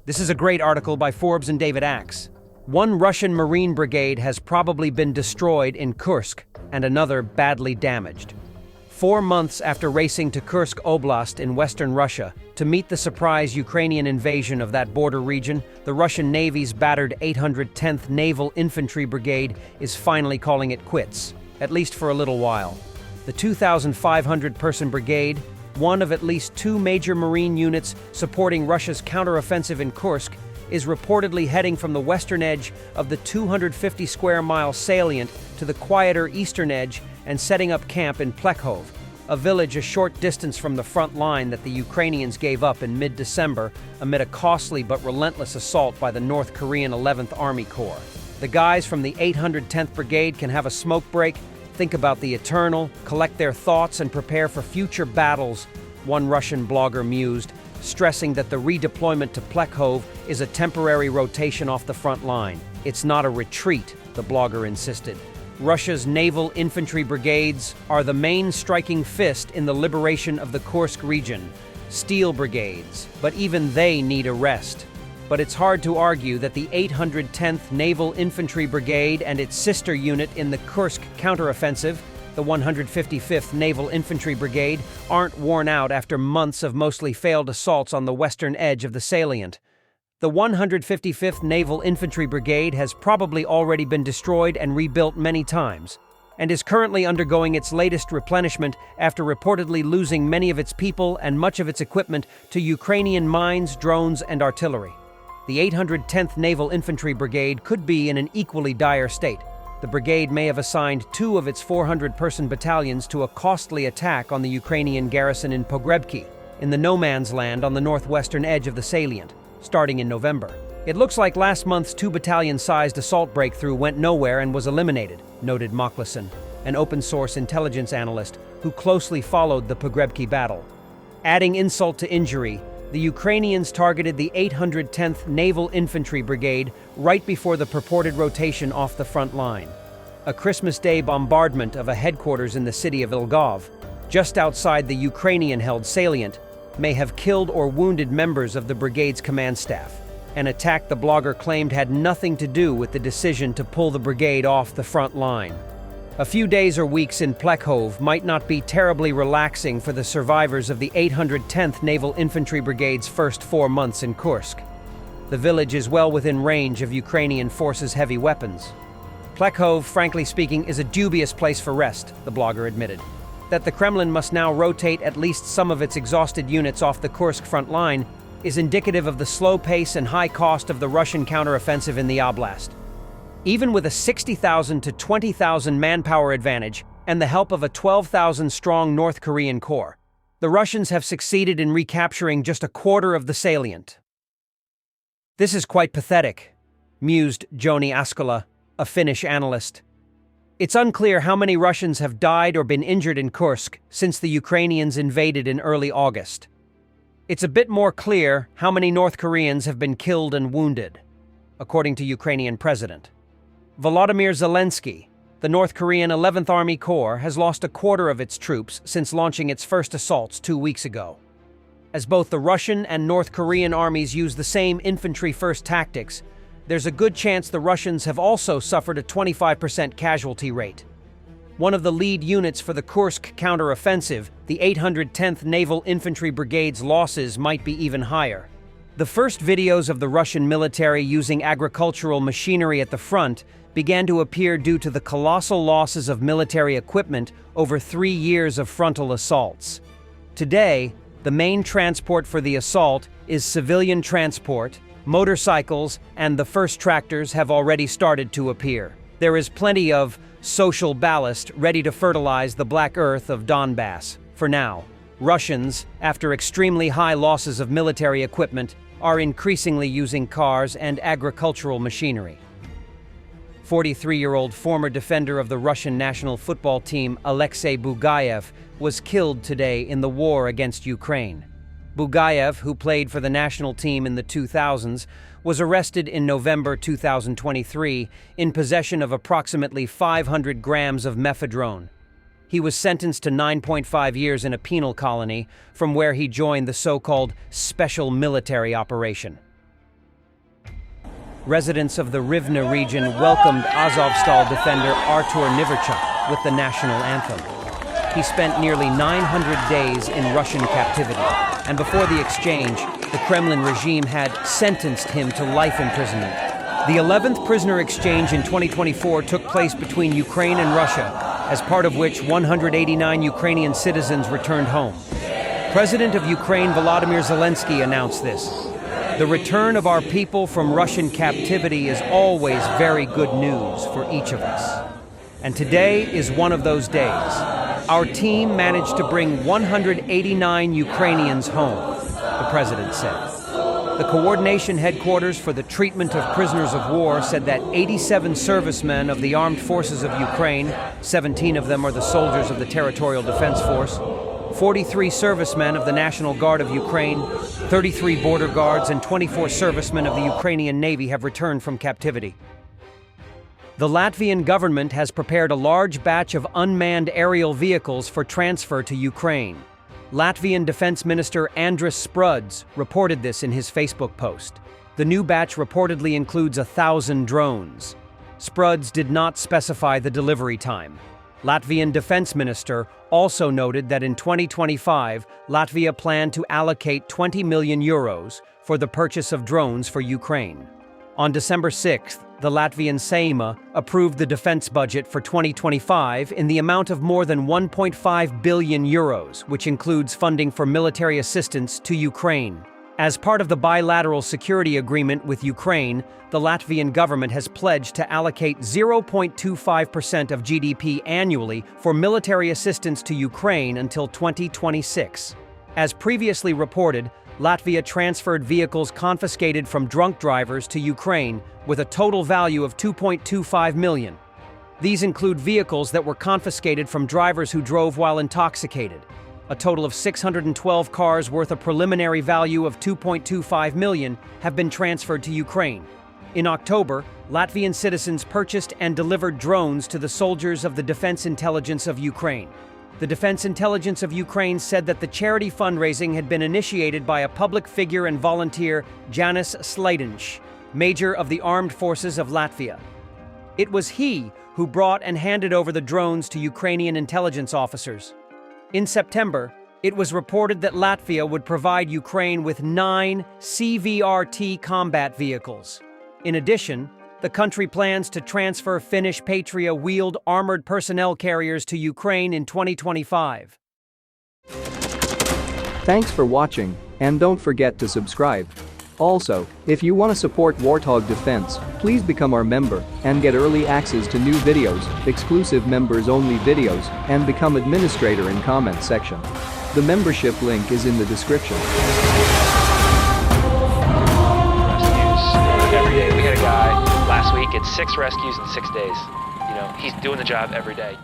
This is a great article by Forbs and David Axe. One Russian Marine brigade has probably been destroyed in Kursk and another badly damaged. 4 months after racing to Kursk Oblast in western Russia to meet the surprise Ukrainian invasion of that border region, the Russian Navy's battered 810th Naval Infantry Brigade is finally calling it quits, at least for a little while. The 2,500-person brigade, one of at least 2 major Marine units supporting Russia's counteroffensive in Kursk, is reportedly heading from the western edge of the 250-square-mile salient to the quieter eastern edge and setting up camp in Plekhov, a village a short distance from the front line that the Ukrainians gave up in mid-December amid a costly but relentless assault by the North Korean 11th Army Corps. The guys from the 810th Brigade can have a smoke break, think about the eternal, collect their thoughts, and prepare for future battles, one Russian blogger mused, stressing that the redeployment to Plekhov is a temporary rotation off the front line. It's not a retreat, the blogger insisted. Russia's naval infantry brigades are the main striking fist in the liberation of the Kursk region, steel brigades, but even they need a rest. But it's hard to argue that the 810th Naval Infantry Brigade and its sister unit in the Kursk counteroffensive, the 155th Naval Infantry Brigade, aren't worn out after months of mostly failed assaults on the western edge of the salient. The 155th Naval Infantry Brigade has probably already been destroyed and rebuilt many times, and is currently undergoing its latest replenishment after reportedly losing many of its people and much of its equipment to Ukrainian mines, drones, and artillery. The 810th Naval Infantry Brigade could be in an equally dire state. The brigade may have assigned 2 of its 400-person battalions to a costly attack on the Ukrainian garrison in Pogrebki, in the no-man's land on the northwestern edge of the salient, starting in November. It looks like last month's 2-battalion-sized assault breakthrough went nowhere and was eliminated, noted Mokhlison, an open-source intelligence analyst who closely followed the Pogrebki battle. Adding insult to injury, the Ukrainians targeted the 810th Naval Infantry Brigade right before the purported rotation off the front line. A Christmas Day bombardment of a headquarters in the city of Lvov, just outside the Ukrainian-held salient, may have killed or wounded members of the brigade's command staff. An attack the blogger claimed had nothing to do with the decision to pull the brigade off the front line. A few days or weeks in Plekhov might not be terribly relaxing for the survivors of the 810th Naval Infantry Brigade's first 4 months in Kursk. The village is well within range of Ukrainian forces' heavy weapons. Plekhov, frankly speaking, is a dubious place for rest, the blogger admitted. That the Kremlin must now rotate at least some of its exhausted units off the Kursk front line is indicative of the slow pace and high cost of the Russian counteroffensive in the oblast. Even with a 60,000 to 20,000 manpower advantage and the help of a 12,000-strong North Korean corps, the Russians have succeeded in recapturing just a quarter of the salient. This is quite pathetic, mused Joni Askola, a Finnish analyst. It's unclear how many Russians have died or been injured in Kursk since the Ukrainians invaded in early August. It's a bit more clear how many North Koreans have been killed and wounded, according to Ukrainian President Volodymyr Zelensky. The North Korean 11th Army Corps has lost a quarter of its troops since launching its first assaults 2 weeks ago. As both the Russian and North Korean armies use the same infantry-first tactics, there's a good chance the Russians have also suffered a 25% casualty rate. One of the lead units for the Kursk counteroffensive, the 810th Naval Infantry Brigade's losses might be even higher. The first videos of the Russian military using agricultural machinery at the front began to appear due to the colossal losses of military equipment over 3 years of frontal assaults. Today, the main transport for the assault is civilian transport, motorcycles, and the first tractors have already started to appear. There is plenty of social ballast ready to fertilize the black earth of Donbass. For now, Russians, after extremely high losses of military equipment, are increasingly using cars and agricultural machinery. 43-year-old former defender of the Russian national football team Alexei Bugayev was killed today in the war against Ukraine. Bugayev, who played for the national team in the 2000s, was arrested in November 2023 in possession of approximately 500 grams of mephedrone. He was sentenced to 9.5 years in a penal colony, from where he joined the so-called special military operation. residents of the Rivne region welcomed Azovstal defender Artur Niverchuk with the national anthem. He spent nearly 900 days in Russian captivity, and before the exchange, the Kremlin regime had sentenced him to life imprisonment. The 11th prisoner exchange in 2024 took place between Ukraine and Russia, as part of which 189 Ukrainian citizens returned home. President of Ukraine Volodymyr Zelensky announced this. The return of our people from Russian captivity is always very good news for each of us. And today is one of those days. Our team managed to bring 189 Ukrainians home, the president said. The coordination headquarters for the treatment of prisoners of war said that 87 servicemen of the armed forces of Ukraine, 17 of them are the soldiers of the Territorial Defense Force, 43 servicemen of the National Guard of Ukraine, 33 border guards, and 24 servicemen of the Ukrainian Navy have returned from captivity. The Latvian government has prepared a large batch of unmanned aerial vehicles for transfer to Ukraine. Latvian Defense Minister Andris Spruds reported this in his Facebook post. The new batch reportedly includes 1,000 drones. Spruds did not specify the delivery time. Latvian Defense Minister also noted that in 2025, Latvia planned to allocate 20 million euros for the purchase of drones for Ukraine. On December 6th, the Latvian Seima approved the defense budget for 2025 in the amount of more than 1.5 billion euros, which includes funding for military assistance to Ukraine. As part of the bilateral security agreement with Ukraine, the Latvian government has pledged to allocate 0.25% of GDP annually for military assistance to Ukraine until 2026. As previously reported, Latvia transferred vehicles confiscated from drunk drivers to Ukraine with a total value of 2.25 million. These include vehicles that were confiscated from drivers who drove while intoxicated. A total of 612 cars worth a preliminary value of 2.25 million have been transferred to Ukraine. In October, Latvian citizens purchased and delivered drones to the soldiers of the Defense Intelligence of Ukraine. The Defense Intelligence of Ukraine said that the charity fundraising had been initiated by a public figure and volunteer, Janis Slaidinš, Major of the Armed Forces of Latvia. It was he who brought and handed over the drones to Ukrainian intelligence officers. In September, it was reported that Latvia would provide Ukraine with 9 CVRT combat vehicles. In addition, the country plans to transfer Finnish Patria-wheeled armored personnel carriers to Ukraine in 2025. Thanks for watching, and don't forget to subscribe. Also, if you want to support Warthog Defense, please become our member and get early access to new videos, exclusive members-only videos, and become administrator in comment section. The membership link is in the description. Every day. We had a guy last week, it's 6 rescues in 6 days. You know, he's doing the job every day.